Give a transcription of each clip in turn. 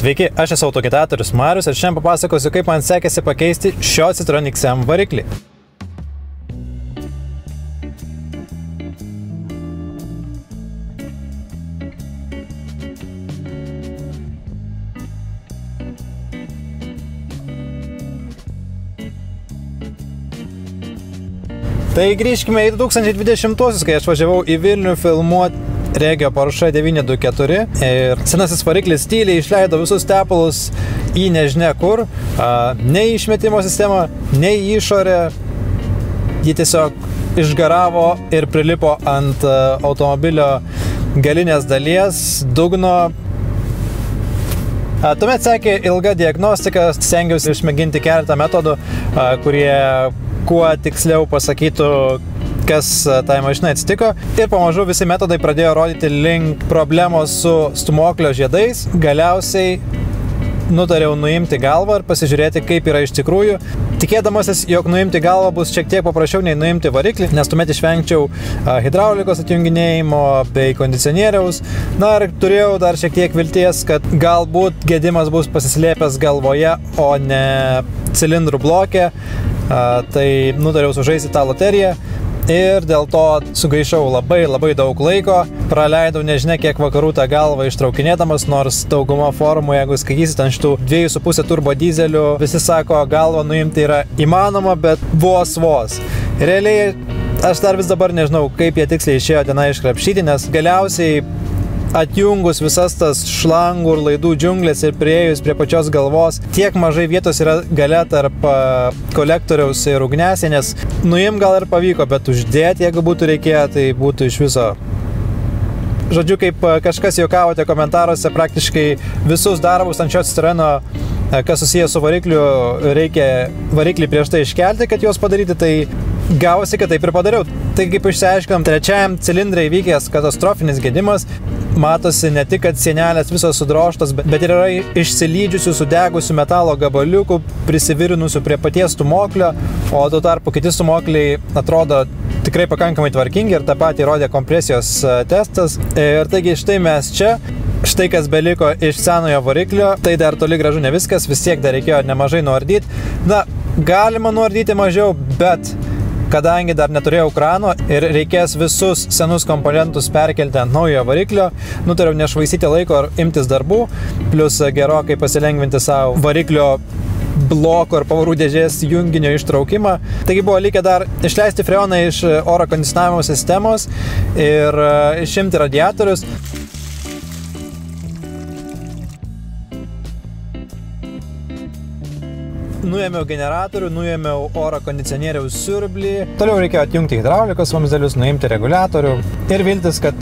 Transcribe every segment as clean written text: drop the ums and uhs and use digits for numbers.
Sveiki, aš esu autoagitatorius Marius ir šiandien papasakosiu, kaip man sekėsi pakeisti šio Citroen XM variklį. Tai grįžkime į 2020-uosius, kai aš važiavau į Vilnių filmuoti Regio Porsche 924 ir senasis variklis tyliai išleido visus tepalus į nežinia kur, nei išmetimo sistemą, nei išorę. Ji tiesiog išgaravo ir prilipo ant automobilio galinės dalies, dugno. Tuomet sekė ilga diagnostika, stengiausi išmėginti keletą metodų, kurie kuo tiksliau pasakytų, kas tai mašinai atsitiko. Ir pamažu visi metodai pradėjo rodyti link problemos su stūmoklio žiedais. Galiausiai nutariau nuimti galvą ir pasižiūrėti, kaip yra iš tikrųjų. Tikėdamasis, jog nuimti galvą bus šiek tiek paprasčiau nei nuimti variklį, nes tuomet išvengčiau hidraulikos atjunginėjimo bei kondicionieriaus. Na ir turėjau dar šiek tiek vilties, kad galbūt gedimas bus pasislėpęs galvoje, o ne cilindrų bloke. Tai nutariau sužaisti tą loteriją ir dėl to sugaišau labai daug laiko. Praleidau nežinia kiek vakarų tą galvą ištraukinėdamas, nors dauguma forumų, jeigu skaitysit ant šitų 2,5 turbo dizelių, visi sako, galvą nuimti yra įmanoma, bet vos. Realiai aš dar vis dabar nežinau, kaip jie tiksliai išėjo tenai iškrapštyti, nes galiausiai atjungus visas tas šlangų ir laidų džiunglės ir priėjus prie pačios galvos, tiek mažai vietos yra gale tarp kolektoriaus ir ugniasienės. Nuim gal ir pavyko, bet uždėti, jeigu būtų reikėję, tai būtų iš viso. Žodžiu, kaip kažkas juokavote komentaruose, praktiškai visus darbus ant šio Citroeno, kas susijęs su varikliu, reikia variklį prieš tai iškelti, kad juos padaryti, tai gavosi, kad taip ir padariau. Tai kaip išsiaiškinom, trečiajam cilindrai įvykęs katastrofinis gedimas. Matosi ne tik, kad sienelės visos sudrožtos, bet ir yra išsilydžiusių, sudegusių metalo gabaliukų, prisivirusių prie paties stūmoklio, o tuo tarpu kiti stūmokliai atrodo tikrai pakankamai tvarkingi ir tą patį rodė kompresijos testas. Ir taigi štai mes čia. Štai kas beliko iš senojo variklio, tai dar toli gražu ne viskas, vis tiek dar reikėjo nemažai nuardyti. Na, galima nuardyti mažiau, bet kadangi dar neturėjau krano ir reikės visus senus komponentus perkelti ant naujo variklio, nutariau nešvaistyti laiko ir imtis darbų, plus gerokai pasilengvinti savo variklio bloko ir pavarų dėžės junginio ištraukimą. Taigi buvo likę dar išleisti freoną iš oro kondicionavimo sistemos ir išimti radiatorius. Nuėmiau generatorių, nuėmiau oro kondicionieriaus siurblį. Toliau reikėjo atjungti hidraulikos vamzdelius, nuimti reguliatorių ir viltis, kad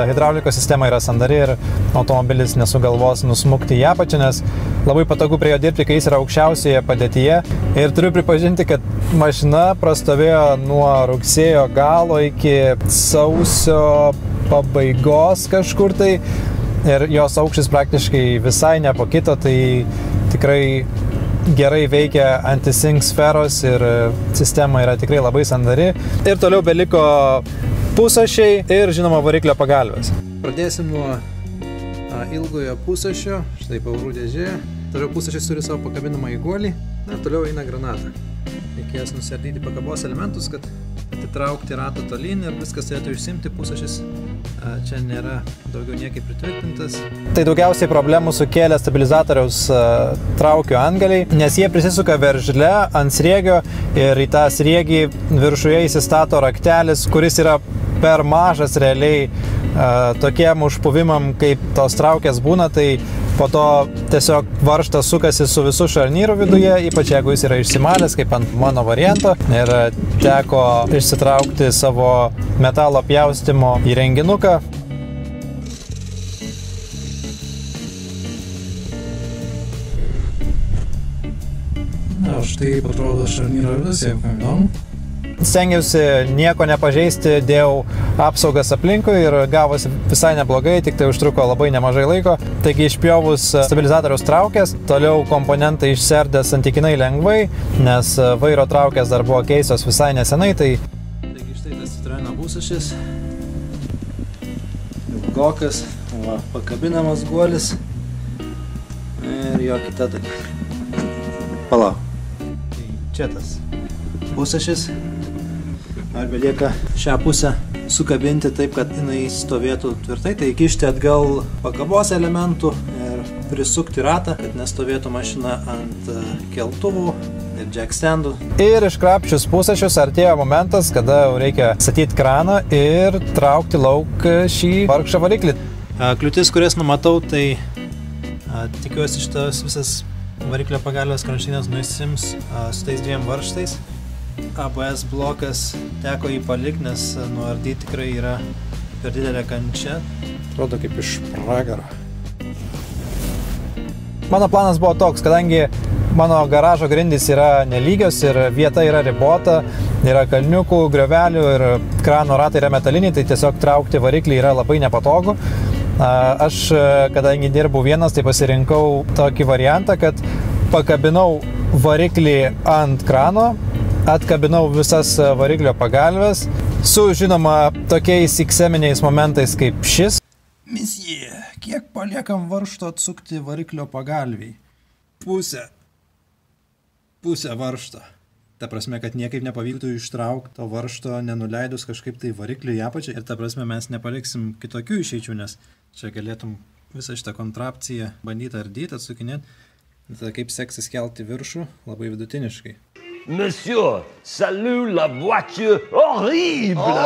hidraulikos sistema yra sandari ir automobilis nesugalvos nusmukti į apačią, nes labai patogu prie jo dirbti, kai jis yra aukščiausioje padėtyje. Ir turiu pripažinti, kad mašina prastovėjo nuo rugsėjo galo iki sausio pabaigos kažkur tai ir jos aukštis praktiškai visai nepakito, tai tikrai gerai veikia anti-sink sferos ir sistema yra tikrai labai sandari. Ir toliau beliko pusašiai ir žinoma variklio pagalvės. Pradėsim nuo ilgojo pusašio, štai pavarų dėžė. Toliau pusašis turi savo pakabinamą įguolį. Na, toliau eina granata. Reikės nusiardyti pakabos elementus, kad atitraukti ratą tolyn ir viskas turėtų išsimti. Pusašis čia nėra daugiau niekaip pritvirtintas. Tai daugiausiai problemų sukėlė stabilizatoriaus traukių antgaliai, nes jie prisisuka veržle ant sriegio ir į tą sriegį viršuje įsistato raktelis, kuris yra per mažas realiai tokiem užpuvimam, kaip tos traukės būna, tai po to tiesiog varžtas sukasi su visų šarnyrų viduje, ypač jeigu jis yra išsimalęs, kaip ant mano varianto. Ir teko išsitraukti savo metalo pjaustymo įrenginuką. Na, štai atrodo šarnyro vidas, jeigu kam įdomu. Stengiausi nieko nepažeisti, dėjau apsaugas aplinkui ir gavosi visai neblogai, tik tai užtruko labai nemažai laiko. Taigi išpjovus stabilizatoriaus traukės, toliau komponentai išsiardė santykinai lengvai, nes vairo traukės dar buvo keistos visai nesenai. Taigi štai tas Citroeno pusašis, ilgokas, pakabinamas guolis. ir jo kita dalis. Palauk. Tai čia tas pusašis. Ar belieka šią pusę sukabinti taip, kad jinai stovėtų tvirtai, tai įkišti atgal pakabos elementų ir prisukti ratą, kad nestovėtų mašina ant keltuvų ir jack standų. Ir iškrapščius pusašius artėjo momentas, kada reikia statyti kraną ir traukti lauk šį vargšą variklį. Kliūtis, kurias numatau, tai tikiuosi šitas visas variklio pagalvės kranštinės nusims su tais dviem varžtais. ABS blokas teko jį palikti, nes nuardyti tikrai yra per didelė kančia. Atrodo kaip iš pragaro. Mano planas buvo toks, kadangi mano garažo grindys yra nelygios ir vieta yra ribota, yra kalniukų, griovelių ir krano ratai yra metaliniai, tai tiesiog traukti variklį yra labai nepatogu. Aš, kadangi dirbu vienas, tai pasirinkau tokį variantą, kad pakabinau variklį ant krano, atkabinau visas variklio pagalves, su, žinoma, tokiais XM-iniais momentais kaip šis. Misjė, kiek paliekam varžto atsukti variklio pagalviai? Pusę varžto. Ta prasme, kad niekaip nepavyktų ištraukti to varžto, nenuleidus kažkaip tai variklį į apačią. Ir ta prasme, mes nepaliksim kitokių išeičių, nes čia galėtum visą šitą kontrapciją bandyti ardyti, atsukinėti. Tada kaip seksis kelti viršų, labai vidutiniškai. Monsieur, salut la voiture horrible!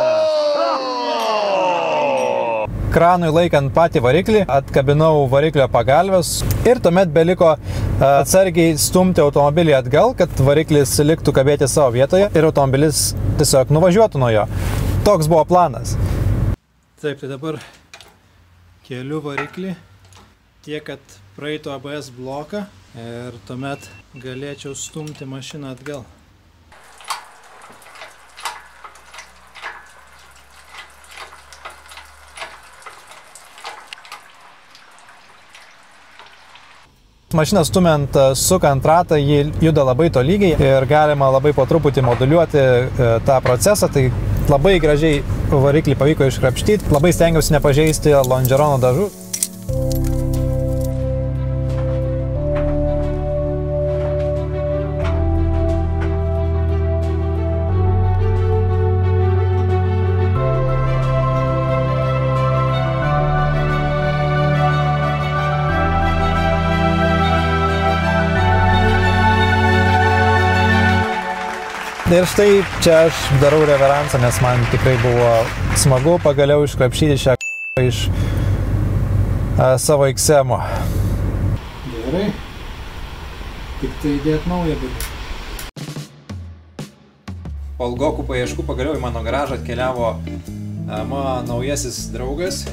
Kranui laikant patį variklį, atkabinau variklio pagalves ir tuomet beliko atsargiai stumti automobilį atgal, kad variklis liktų kabėti savo vietoje ir automobilis tiesiog nuvažiuotų nuo jo. Toks buvo planas. Taip, tai dabar keliu variklį tiek, kad praeitų ABS bloką ir tuomet galėčiau stumti mašiną atgal. Mašiną stumiant, sukant ratą, jį juda labai tolygiai ir galima labai po truputį moduliuoti tą procesą, tai labai gražiai variklį pavyko iškrapštyti, labai stengiausi nepažeisti lonžerono dažų. Ir štai čia aš darau reveransą, nes man tikrai buvo smagu pagaliau iškrapštyti šią iš savo XM-o. Gerai. Tik tai įdėt naują būtų. Po ilgokų paieškų pagaliau į mano garažą atkeliavo mano naujasis draugas.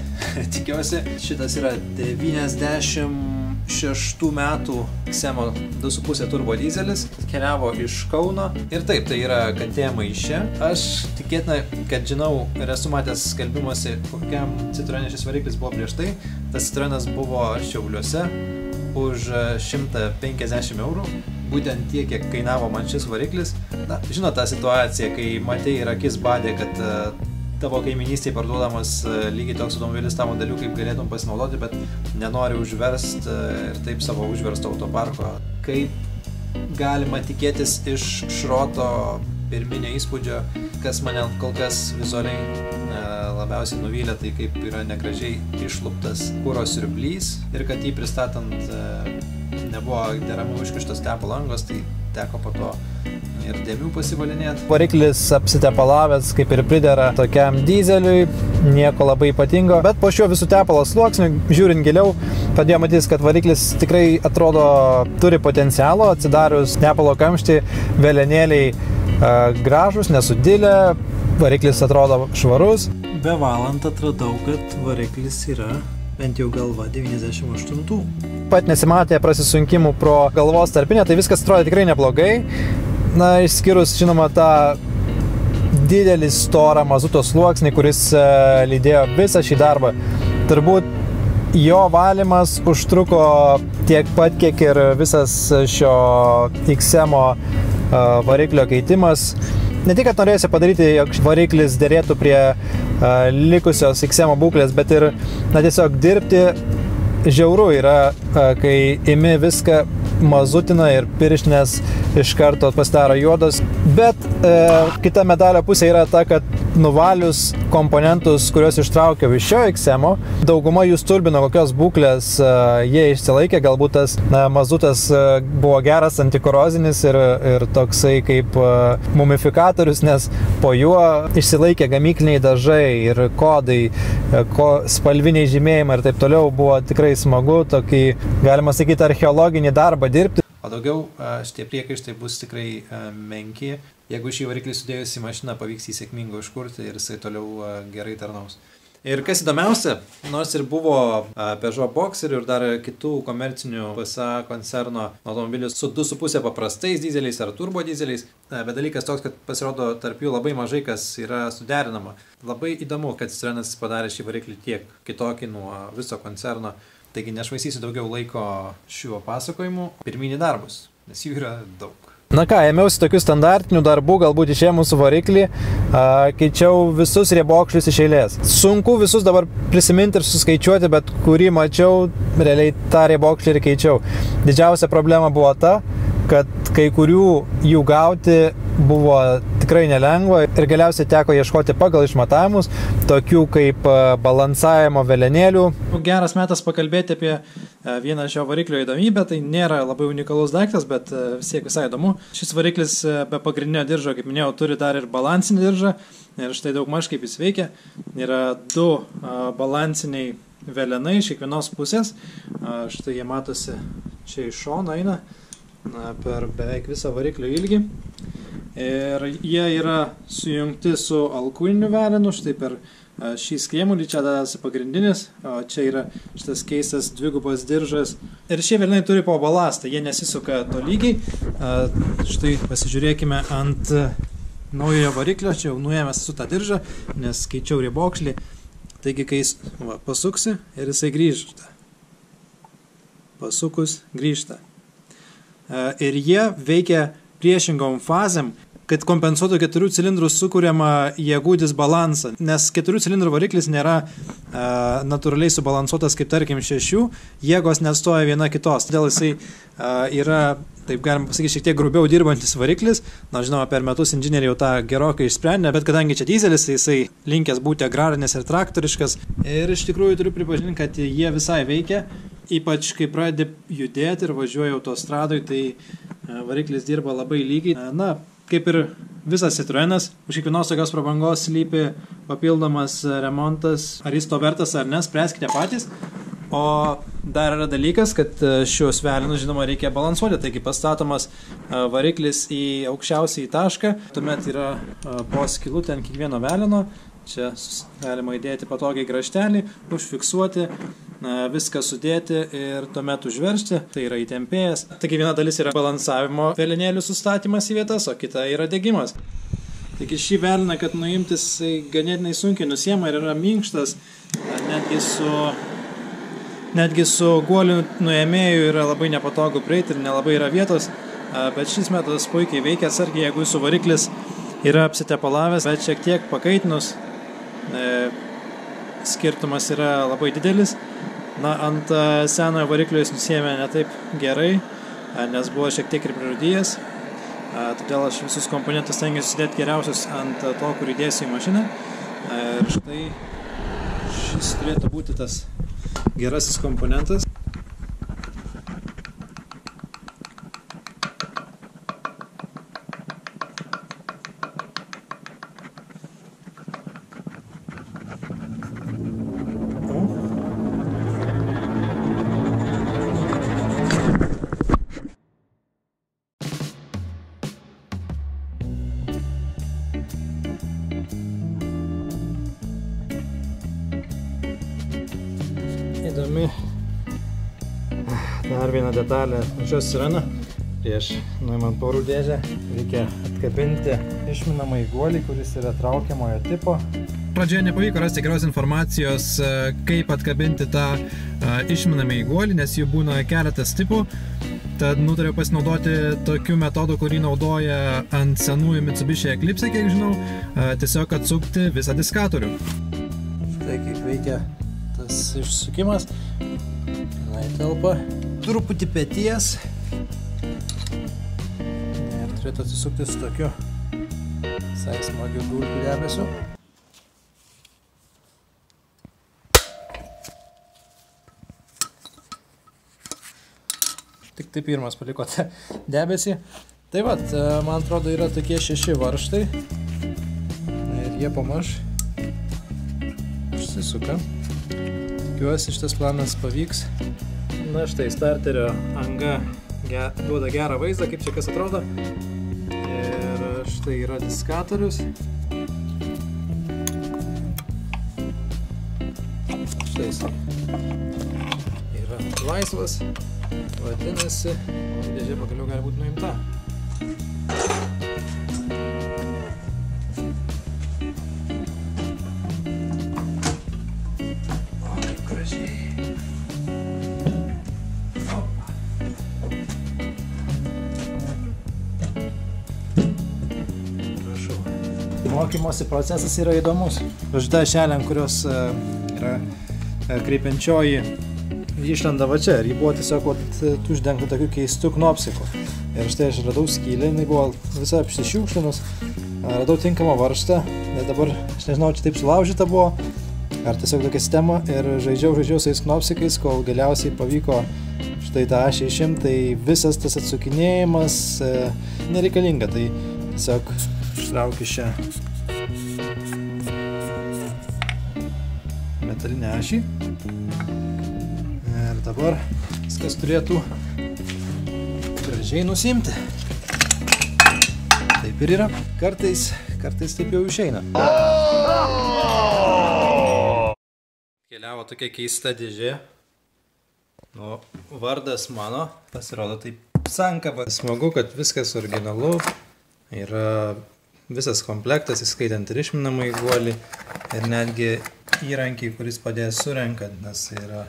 Tikiuosi, šitas yra 96 metų XM-o 2.5 turbo dizelis, atkeliavo iš Kauno ir taip, tai yra katė maiše. Aš tikėtina, kad žinau ir esu matęs skelbimuose, kokiam Citroene šis variklis buvo prieš tai. Tas Citroenas buvo Šiauliuose už 150 eurų, būtent tiek, kiek kainavo man šis variklis. Na, žinot tą situaciją, kai matei ir akis badė, kad tavo kaiminystėje parduodamas lygiai toks automobilis tavo dalių, kaip galėtum pasinaudoti, bet nenori užverst ir taip savo užversto autoparko. Kaip galima tikėtis iš šroto pirminio įspūdžio, kas mane kol kas vizualiai labiausiai nuvylė, tai kaip yra negražiai išluptas kuro siurblys ir kad jį pristatant nebuvo deramai užkištos tepo langos, tai teko po to ir dėmių pasivalinėti. Variklis apsitepalavęs, kaip ir pridera tokiam dizeliui, nieko labai ypatingo, bet po šiuo visų tepalo sluoksniu, žiūrint giliau, pradėjo matyti, kad variklis tikrai atrodo turi potencialo, atsidarius tepalo kamštį, velenėliai gražus, nesudilę, variklis atrodo švarus. Bevalant atradau, kad variklis yra bent jau galva 98. Pat nesimatė prasisunkimų pro galvos tarpinę, tai viskas atrodo tikrai neblogai. Na, išskyrus, žinoma, tą didelį storą mazuto sluoksnį, kuris lydėjo visą šį darbą. Turbūt jo valymas užtruko tiek pat, kiek ir visas šio XM-o variklio keitimas. Ne tik, kad norėjusi padaryti, jog variklis derėtų prie likusios XM-o būklės, bet ir tiesiog dirbti žiauru yra, kai imi viską mazutina ir pirštinės iš karto pasidaro juodos, bet kita medalio pusė yra ta, kad nuvalius komponentus, kuriuos ištraukiau iš šio XM-o, dauguma jų stulbino, kokios būklės jie išsilaikė, galbūt tas mazutas buvo geras antikorozinis ir toksai kaip mumifikatorius, nes po juo išsilaikė gamykliniai dažai ir kodai, spalviniai žymėjimai ir taip toliau. Buvo tikrai smagu, tokį, galima sakyti, archeologinį darbą dirbti. O daugiau šitie priekaištai bus tikrai menki. Jeigu šį variklį sudėjus į mašiną, pavyks jį sėkmingai užkurti ir jisai toliau gerai tarnaus. Ir kas įdomiausia, nors ir buvo Peugeot Boxer ir dar kitų komercinių PSA koncerno automobilių su 2,5 paprastais dizeliais ar turbo dizeliais, bet dalykas toks, kad pasirodo tarp jų labai mažai kas yra suderinama. Labai įdomu, kad Citroenas padarė šį variklį tiek kitokį nuo viso koncerno. Taigi nešvaistysiu daugiau laiko šiuo pasakojimu, pirminį darbus, nes jų yra daug. Na ką, ėmiausi tokių standartinių darbų, galbūt išėjau mūsų variklį, keičiau visus riebokšlius iš eilės. Sunku visus dabar prisiminti ir suskaičiuoti, bet kurį mačiau, realiai tą riebokšlį ir keičiau. Didžiausia problema buvo ta, kad kai kurių jų gauti buvo tikrai nelengva ir galiausiai teko ieškoti pagal išmatavimus, tokių kaip balansavimo velenėlių. Geras metas pakalbėti apie vieną šio variklio įdomybę, tai nėra labai unikalus daiktas, bet vis tiek visai įdomu. Šis variklis be pagrindinio diržo, kaip minėjau, turi dar ir balansinį diržą ir štai daugmaž kaip jis veikia. Yra du balansiniai velenai iš kiekvienos pusės, štai jie matosi čia iš šono eina per beveik visą variklio ilgį. Ir jie yra sujungti su alkūniniu velenu, štai per šį skėmulį, čia dadasi pagrindinis, o čia yra šitas keistas dvigubas diržas. Ir šie velenai turi po balastą, jie nesisuka tolygiai. Štai pasižiūrėkime ant naujojo variklio, čia jau nuėmęs su tą diržą, nes keičiau riebokšlį. Taigi, kai jis pasuksi ir jisai grįžta. Pasukus grįžta. Ir jie veikia priešingom fazėm, kad kompensuotų 4 cilindrų sukuriamą jėgų disbalansą, nes 4 cilindrų variklis nėra natūraliai subalansuotas kaip tarkim 6, jėgos neatstoja viena kitos, todėl jisai yra, taip galim pasakyti, šiek tiek grubiau dirbantis variklis. Na, žinoma, per metus inžinieriai jau tą gerokai išsprendė, bet kadangi čia dizelis, tai jisai linkęs būti agrarinis ir traktoriškas. Ir iš tikrųjų turiu pripažinti, kad jie visai veikia, ypač kai pradedi judėti ir važiuoja autostradoj, tai variklis dirba labai lygiai. Na, kaip ir visas Citroenas, už kiekvienos tokios prabangos slypi papildomas remontas, ar jis to vertas ar ne, spręskite patys. O dar yra dalykas, kad šios velinus, žinoma, reikia balansuoti, taigi pastatomas variklis į aukščiausią tašką, tuomet yra po skylutę ant kiekvieno velino, čia galima įdėti patogiai grąžtelį, užfiksuoti, viską sudėti ir tuomet užveržti, tai yra įtempėjas. Taigi viena dalis yra balansavimo velinėlių sustatymas į vietas, o kita yra degimas. Taigi šį veliną, kad nuimtis, ganėtinai sunkiai nusiema ir yra minkštas, netgi su guoliu nuėmėju yra labai nepatogu prieiti ir nelabai yra vietos, bet šis metodas puikiai veikia, atsargiai, jeigu jūsų variklis yra apsitepalavęs, bet šiek tiek pakaitinus, skirtumas yra labai didelis. Na, ant senojo variklio jis nusiėmė ne taip gerai, nes buvo šiek tiek ir prirūdijęs, todėl aš visus komponentus stengiuosi sudėti geriausius ant to, kur įdėsiu į mašiną. Ir štai šis turėtų būti tas gerasis komponentas. Įdomi dar viena detalė šios Citroeno. Prieš nuimant porų dėžę reikia atkabinti išminamąjį guolį, kuris yra traukiamojo tipo. Pradžioje nepavyko rasti geros informacijos, kaip atkabinti tą išminamąjį guolį, nes jų būna keletas tipų. Tad nutariau pasinaudoti tokiu metodu, kurį naudoja ant senųjų Mitsubishi Eclipse, kiek žinau, tiesiog atsukti visą diskatorių. Štai kaip veikia tas tas išsukimas. Jinai telpa truputį peties. Ir turėtų atsisukti su tokiu visai smagiu dulkių debesiu. Tik tai pirmas paliko tą debesį. Tai vat, man atrodo, yra tokie 6 varžtai. Ir jie pamaž išsisuka. Tikiuosi, šitas planas pavyks. Na štai, starterio anga duoda gerą vaizdą, kaip čia kas atrodo. Ir štai yra diskatorius. Štai jis yra laisvas. Vadinasi, dėžė pagaliau gali būti nuimta. O, kaip gražiai. Prašau. Mokymosi procesas yra įdomus. Žda šelėm, kurios yra kreipiančioji, išlenda va čia ir ji buvo tiesiog uždengta tokiu keistu knopsiku. Ir štai aš radau skylę, jinai buvo visą apsišiukšlinus, radau tinkamą varžtą, bet dabar aš nežinau, čia taip sulaužyta buvo, ar tiesiog tokia sistema ir žaidžiau su tais knopsikais, kol galiausiai pavyko štai tą ašį išimti, tai visas tas atsukinėjimas nereikalinga, tai tiesiog ištraukiu šią metalinę ašį. Ir dabar viskas turėtų gražiai nusimti. Taip ir yra. Kartais taip jau išeina. Keliavo tokia keista dėžė. Nu, vardas mano. Pasirodo taip sankaba. Smagu, kad viskas originalu. Yra visas komplektas, įskaitant ir išminamąjį guolį. Ir netgi įrankiai, kuris padės surenkant, nes yra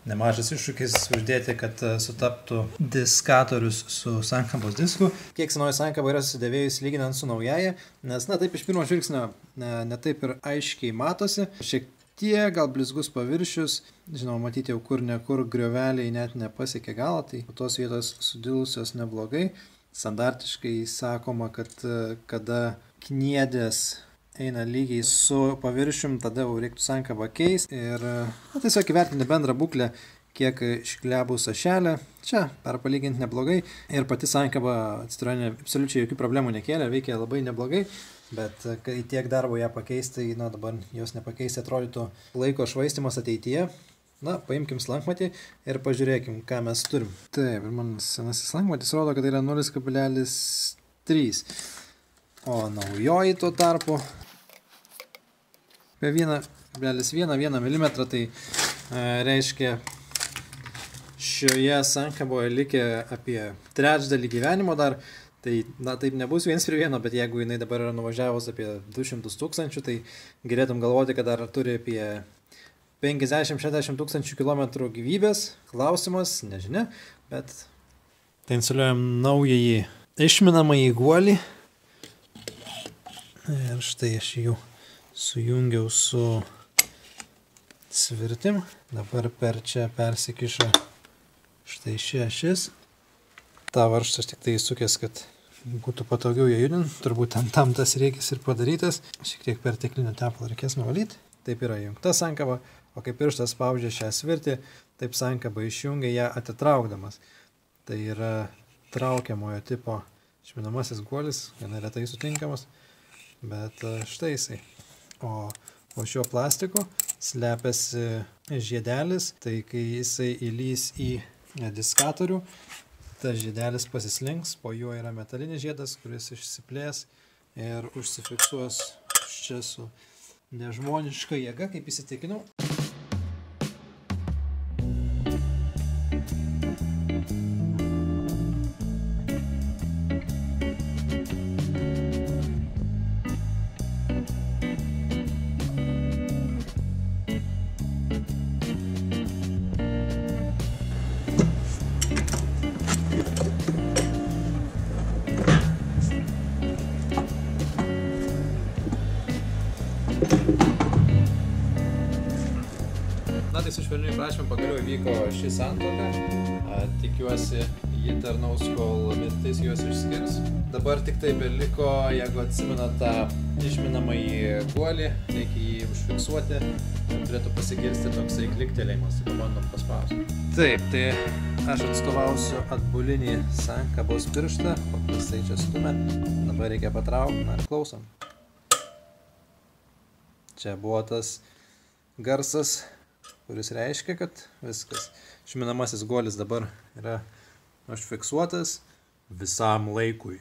nemažas iššūkis uždėti, kad sutaptų diskatorius su sankabos disku. Kiek senoji sankaba yra susidėvėjus lyginant su naujaja, nes, na, taip iš pirmo žvilgsnio ne taip ir aiškiai matosi. Šiek tiek gal blizgus paviršius, žinoma, matyti jau kur nekur grioveliai net nepasiekė galą, tai tos vietos sudilusios neblogai. Standartiškai sakoma, kad kada kniedės eina lygiai su paviršium, tada jau reiktų sankabą keisti ir tiesiog įvertinti bendrą būklę, kiek išklebus ašelė. Čia perpalyginti neblogai ir pati sankaba Citroene absoliučiai jokių problemų nekėlė, veikia labai neblogai, bet kai tiek darbo ją pakeisti, na dabar jos nepakeisti atrodytų laiko švaistymas ateityje. Na, paimkim slankmatį ir pažiūrėkim, ką mes turim. Taip, ir man senasis slankmatis rodo, kad tai yra 0,3. O naujoji tuo tarpu apie 1,1 mm, tai reiškia šioje sankaboje likė apie trečdalį gyvenimo dar. Tai, na, taip nebus 1:1, bet jeigu jinai dabar yra nuvažiavus apie 200 000, tai galėtum galvoti, kad dar turi apie 50-60 000 kilometrų gyvybės. Klausimas, nežinia, bet tai instaliuojam naująjį išminamąjį guolį. Ir štai aš jų sujungiau su svirtim. Dabar per čia persikiša štai ši ašis. Ta varžtą aš tik tai įsukęs, kad būtų patogiau ją judinti. Turbūt tam tas reikės ir padarytas. Šiek tiek perteklinio tepalo reikės nuvalyti. Taip yra įjungta sankaba, o kai pirštas spaudžia šią svirtį, taip sankaba išjungia ją atitraukdamas. Tai yra traukiamojo tipo išminamasis guolis, gana retai sutinkamas. Bet štai jisai. O po šiuo plastiku slepiasi žiedelis, tai kai jisai įlys į diskatorių, tas žiedelis pasislinks, po juo yra metalinis žiedas, kuris išsiplės ir užsifiksuos čia su nežmoniška jėga, kaip įsitikinau. velnių prašymą pagaliau įvyko ši santuoka. Tikiuosi, ji tarnaus, kol mirtis juos išskirs. Dabar tik tai beliko, jeigu atsimena tą išminamąjį guolį, reikia jį užfiksuoti. Turėtų pasigirsti toksai kliktelėjimas, tai pabandom paspausti. Taip, tai aš atstovausiu atbulinį sankabos pirštą, paprastai čia stumia. Dabar reikia patraukti, na ir klausom. Čia buvo tas garsas, kuris reiškia, kad viskas. Išminamasis guolis dabar yra užfiksuotas visam laikui.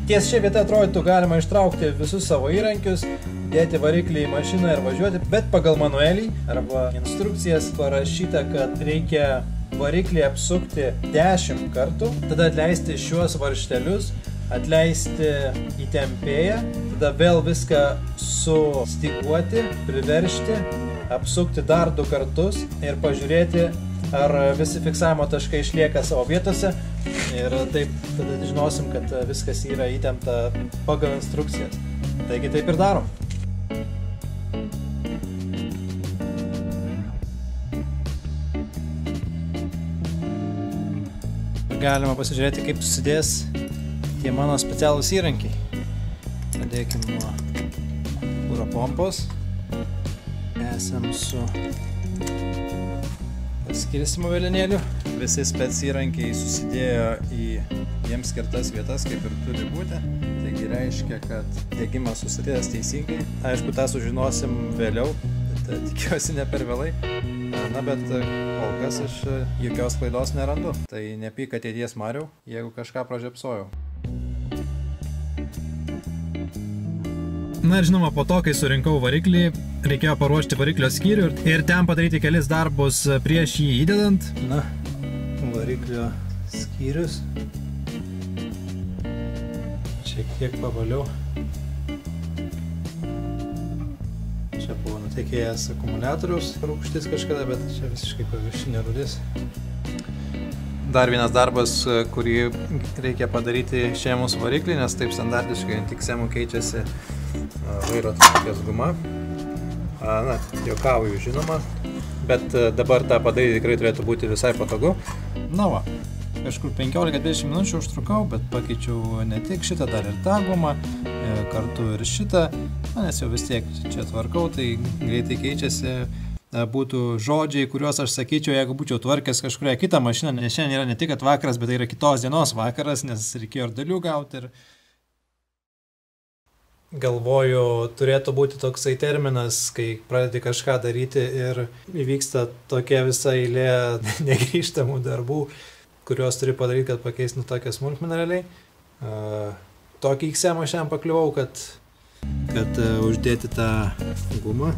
Ties šią vietą atrodytų galima ištraukti visus savo įrankius, dėti variklį į mašiną ir važiuoti, bet pagal manuelį arba instrukcijas parašyta, kad reikia variklį apsukti 10 kartų, tada atleisti šiuos varžtelius, atleisti įtempėją, tada vėl viską sustiguoti, priveršti, apsukti dar 2 kartus ir pažiūrėti, ar visi fiksavimo taškai išlieka savo vietose. Ir taip tada žinosim, kad viskas yra įtempta pagal instrukcijas. Taigi taip ir darom. Galima pasižiūrėti, kaip susidės tie mano specialūs įrankiai. Pradėkim nuo kuro pompos. Esam su paskirstymo vėlinėliu. Visi spec įrankiai susidėjo į jiems skirtas vietas, kaip ir turi būti. Taigi reiškia, kad degimas susidėjęs teisingai. Aišku, tą sužinosim vėliau, bet tikiuosi ne per vėlai. Na, bet kol kas aš jokios klaidos nerandu. Tai nepyk ateities Mariau, jeigu kažką pražiopsojau. Na ir žinoma, po to, kai surinkau variklį, reikėjo paruošti variklio skyrių ir ten padaryti kelis darbus prieš jį įdedant. Na, variklio skyrius. Šiek tiek pavaliau. Čia buvo nutekėjęs akumuliatoriaus rūgštis kažkada, bet čia visiškai paviršinė rūdis. Dar vienas darbas, kurį reikia padaryti išėmus variklį, nes taip standartiškai ant XM keičiasi vairo trukmės guma. Na, juokauju žinoma, bet dabar tą padaryti tikrai turėtų būti visai patogu. Na va, kažkur 15-20 minučių užtrukau, bet pakeičiau ne tik šitą, dar ir tą gumą, kartu ir šitą, nes jau vis tiek čia tvarkau, tai greitai keičiasi. Būtų žodžiai, kuriuos aš sakyčiau, jeigu būčiau tvarkęs kažkurią kitą mašiną, nes šiandien yra ne tik vakaras, bet tai yra kitos dienos vakaras, nes reikėjo ir dalių gauti. Galvoju, turėtų būti toksai terminas, kai pradedi kažką daryti ir įvyksta tokia visa eilė negrįžtamų darbų, kuriuos turi padaryti, kad pakeistų tokią smulkmeną realiai. Tokį XM aš šiandien pakliuvau, kad uždėti tą gumą.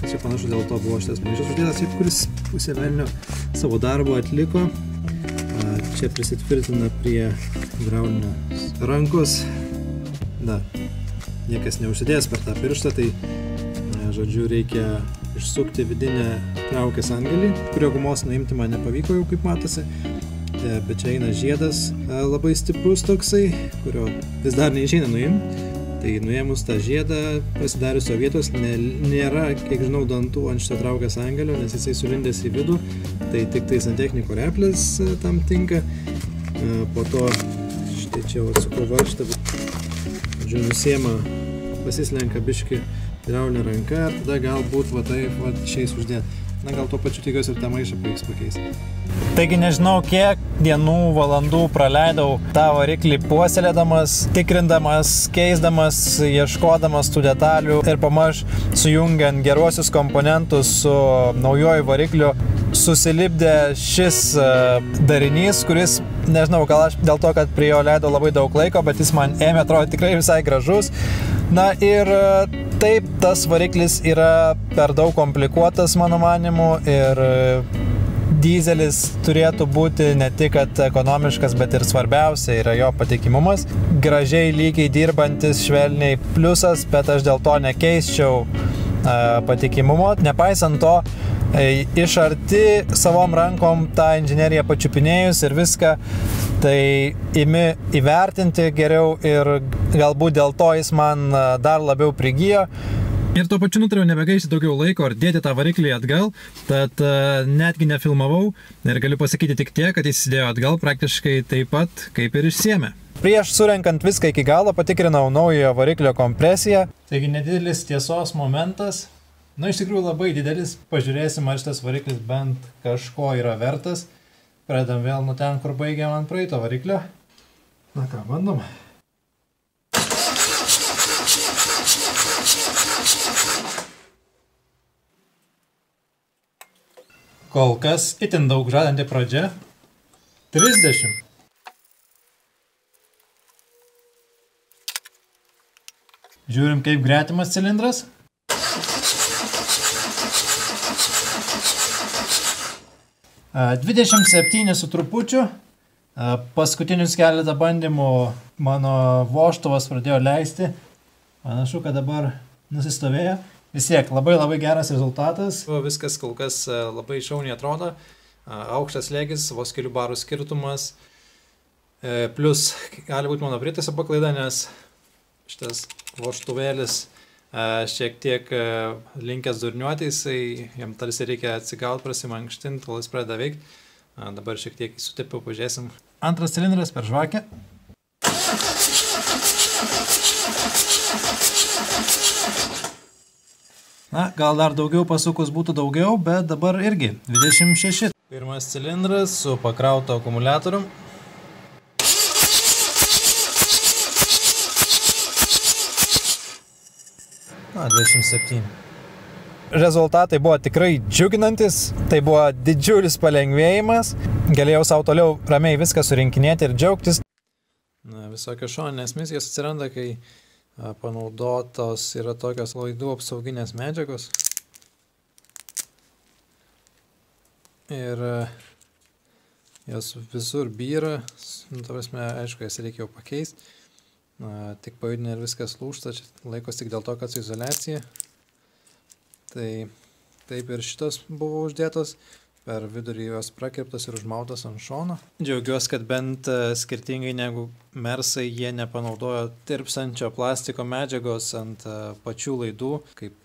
Čia panašu dėl to buvo šitas maišas uždėtas, kuris pusę velnio savo darbo atliko. Čia prisitvirtina prie hidraulinės rankos. Niekas neužsidės per tą pirštą, tai žodžiu reikia išsukti vidinę traukės angelį, kurio gumos nuimti man nepavyko jau, kaip matosi. Bet čia eina žiedas labai stiprus toksai, kurio vis dar neišeina nuimti. Tai nuėmus tą žiedą, pasidariusio vietos, nėra, kiek žinau, dantų ant šito traukės angelio, nes jisai sulindęs į vidų, tai tik tai santechniko replės tam tinka. Po to, štai čia atsukau varžtą, nusiema, pasislenka biškį hidraulinė ranka ir tada galbūt va taip va išeis uždėti. Na gal tuo pačiu tikiuosi ir tą maišą pavyks pakeisti. Taigi nežinau, kiek dienų, valandų praleidau tą variklį puoselėdamas, tikrindamas, keisdamas, ieškodamas tų detalių ir pamaž sujungiant geruosius komponentus su naujoju varikliu susilipdė šis darinys, kuris, nežinau, gal aš dėl to, kad prie jo leidau labai daug laiko, bet jis man ėmė atrodyti tikrai visai gražus. Na ir taip, tas variklis yra per daug komplikuotas, mano manimu, ir Dyzelis turėtų būti ne tik ekonomiškas, bet ir svarbiausia yra jo patikimumas. Gražiai, lygiai dirbantis, švelniai pliusas, bet aš dėl to nekeisčiau patikimumo. Nepaisant to, iš arti savom rankom tą inžineriją pačiupinėjus ir viską, tai imi įvertinti geriau ir galbūt dėl to jis man dar labiau prigijo. Ir tuo pačiu nutariau nebegaišti daugiau laiko ar dėti tą variklį atgal, tad netgi nefilmavau ir galiu pasakyti tik tiek, kad jis įdėjo atgal praktiškai taip pat, kaip ir išsiėmė. Prieš surenkant viską iki galo patikrinau naujojo variklio kompresiją. Taigi nedidelis tiesos momentas. Iš tikrųjų labai didelis. Pažiūrėsim, ar šitas variklis bent kažko yra vertas. Pradedam vėl nuo ten, kur baigėm ant praeito variklio. Na ką, bandom. Kol kas itin daug žadanti pradžia. 30. Žiūrim, kaip gretimas cilindras. 27 su trupučiu. Paskutinius keletą bandymų mano vožtuvas pradėjo leisti. Panašu, kad dabar nusistovėjo. Vis tiek, labai geras rezultatas. Viskas kol kas labai šauniai atrodo. Aukštas slėgis, vos kelių barų skirtumas. Plus gali būti mano pritaisio paklaida, nes šitas vožtuvėlis šiek tiek linkęs durniuoti, jam tarsi reikia atsigauti, prasimankštinti, kol jis pradeda veikti. Dabar šiek tiek sutepiau, pažiūrėsim. Antras cilindras per žvakę. Na, gal dar daugiau pasukus būtų daugiau, bet dabar irgi 26. Pirmas cilindras su pakrauto akumuliatorium. Na, 27. Rezultatai buvo tikrai džiuginantis, tai buvo didžiulis palengvėjimas. Galėjau savo toliau ramiai viską surinkinėti ir džiaugtis. Visokios šoninės misijos atsiranda, kai panaudotos yra tokios laidų apsauginės medžiagos. Ir jos visur byra, aišku, jas reikia jau pakeisti. Tik pajudinė ir viskas lūžta, čia laikos tik dėl to, kad su izoliacija. Tai taip ir šitos buvo uždėtos, per vidurį jos prakirptos ir užmautos ant šono. Džiaugiuosi, kad bent skirtingai negu Mersai, jie nepanaudojo tirpsančio plastiko medžiagos ant pačių laidų, kaip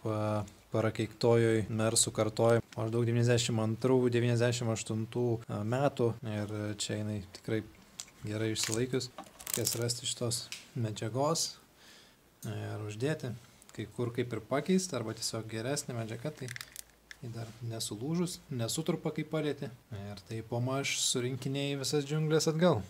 prakeiktojoj Mersų kartoj maždaug 92-98 metų. Ir čia jinai tikrai gerai išsilaikius. Reikės rasti šitos medžiagos ir uždėti. Kai kur kaip ir pakeisti, arba tiesiog geresnė medžiaga, tai dar nesulūžus, nesutrupa kaip palėti. Ir tai pomaž surinkinėjai visas džiunglės atgal.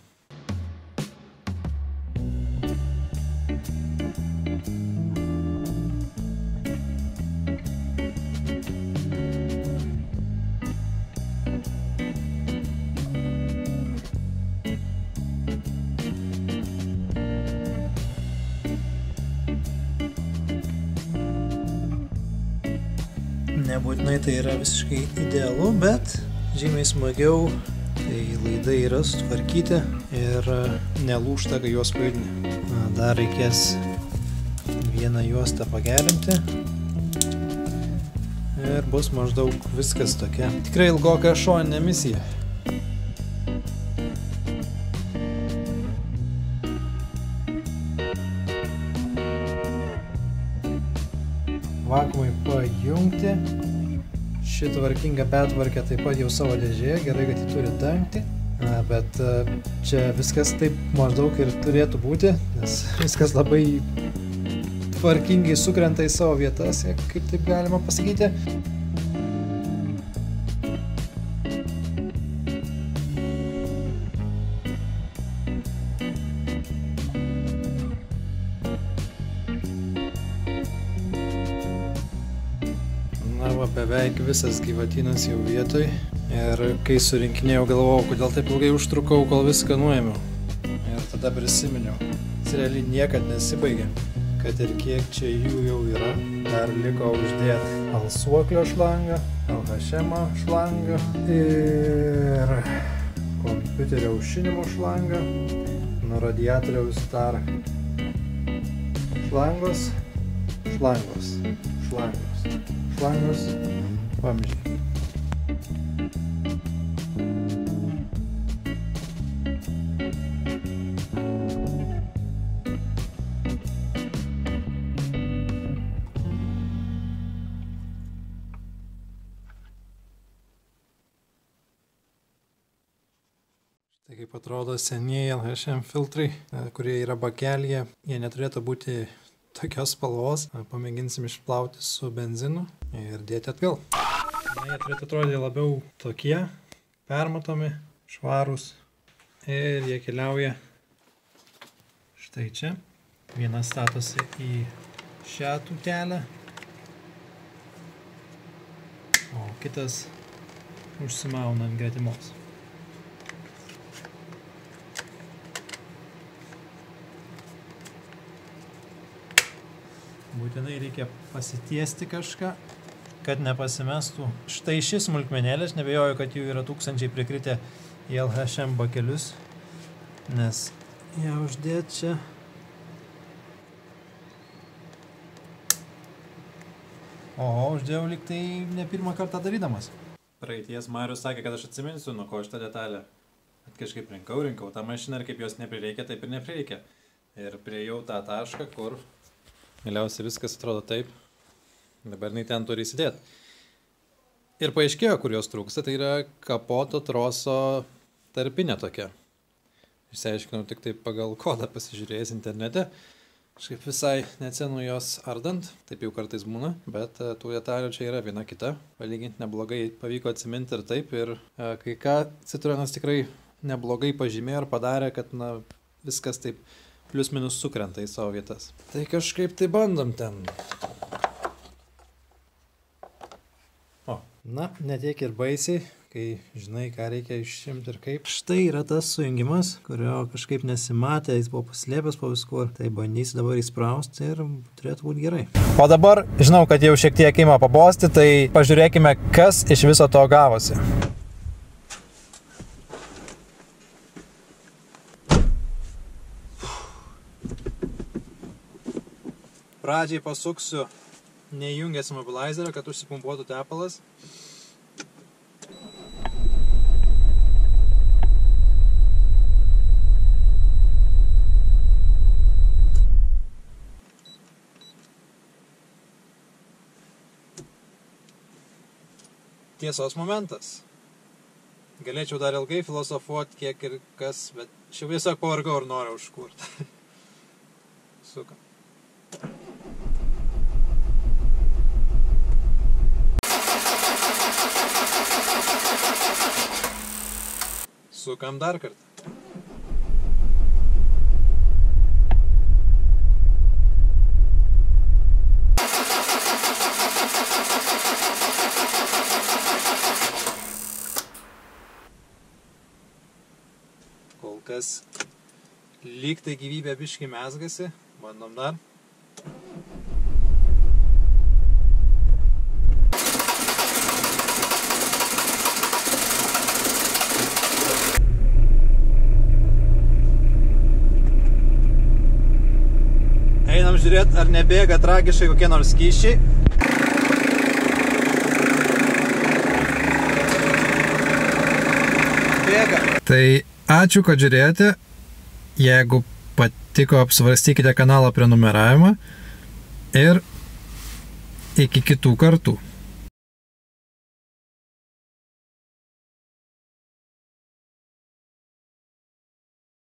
Nebūtinai tai yra visiškai idealu, bet žymiai smagiau, tai laidai yra sutvarkyti ir nelūžta, kai juos pajudini. Dar reikės vieną juostą pagerinti ir bus maždaug viskas tokia. Tikrai ilgoka šoninė misija. Vakuumai pajungti. Ši tvarkinga petvarkė taip pat jau savo dėžėje, gerai, kad ji turi dangtį. Bet čia viskas taip maždaug ir turėtų būti, nes viskas labai tvarkingai sukrenta į savo vietas, kaip taip galima pasakyti. Beveik visas gyvatynas jau vietoj ir kai surinkinėjau, galvojau, kodėl taip ilgai užtrukau, kol viską nuėmiau. Ir tada prisiminiau, jis realiai niekad nesibaigė, kad ir kiek čia jų jau yra, dar liko uždėti alsuoklio šlangą, LHM šlangą ir kompiuterio aušinimo šlangą, nuo radiatoriaus dar šlangos, vamzdžiai. Tai kaip atrodo senieji LHM filtrai, kurie yra bakelyje, jie neturėtų būti tokios spalvos. Pamėginsim išplauti su benzinu ir dėti atgal. Jie turėtų atrodyti labiau tokie, permatomi, švarūs ir jie keliauja štai čia. Vienas statosi į šią tūtelę, o kitas užsimauna ant gretimos. Būtinai reikia pasitiesti kažką, kad nepasimestų. Štai šis smulkmenėlės, nebejoju, kad jų yra tūkstančiai prikritę į LHM bakelius, nes ją uždėti čia. O, uždėjau lyg tai ne pirmą kartą darydamas. Praeities Marius sakė, kad aš atsiminsiu, nuo ko šitą detalę. Bet kažkaip rinkau tą mašiną ir kaip jos neprireikia, taip ir neprireikia. Ir priejau tą tašką, kur galiausiai viskas atrodo taip. Dabar jinai ten turi įsidėti. Ir paaiškėjo, kur jos trūksta, tai yra kapoto troso tarpinė tokia. Išsiaiškinau tik taip pagal kodą pasižiūrėjęs internete. Kažkaip visai neatsenu jos ardant, taip jau kartais būna, bet tų detalių čia yra viena kita. Palyginti neblogai pavyko atsiminti ir taip. Ir kai ką Citroenas tikrai neblogai pažymėjo ir padarė, kad viskas taip plius minus sukrenta į savo vietas. Tai kažkaip tai bandom ten. O, ne tiek ir baisiai, kai žinai, ką reikia išimti ir kaip. Štai yra tas sujungimas, kurio kažkaip nesimatė, jis buvo paslėpęs po viskur. Tai bandysiu dabar įsprausti ir turėtų būti gerai. O dabar, žinau, kad jau šiek tiek ima pabosti, tai pažiūrėkime, kas iš viso to gavosi. Pradžiai pasuksiu neįjungęs mobilizerio, kad užsipumpuotų tepalas. Tiesos momentas. Galėčiau dar ilgai filosofuoti, kiek ir kas, bet šiaip tiesiog pavargau ir noriu užkurti. Sukam. Sukam dar kartą. Kol kas lyg tai gyvybė biškį mezgasi. Bandom dar. Einam žiūrėti, ar nebėga tragiškai kokie nors skysčiai. Bėga. Tai ačiū, kad žiūrėjote. Jeigu patiko, apsvarstykite kanalo prenumeravimą. Ir iki kitų kartų.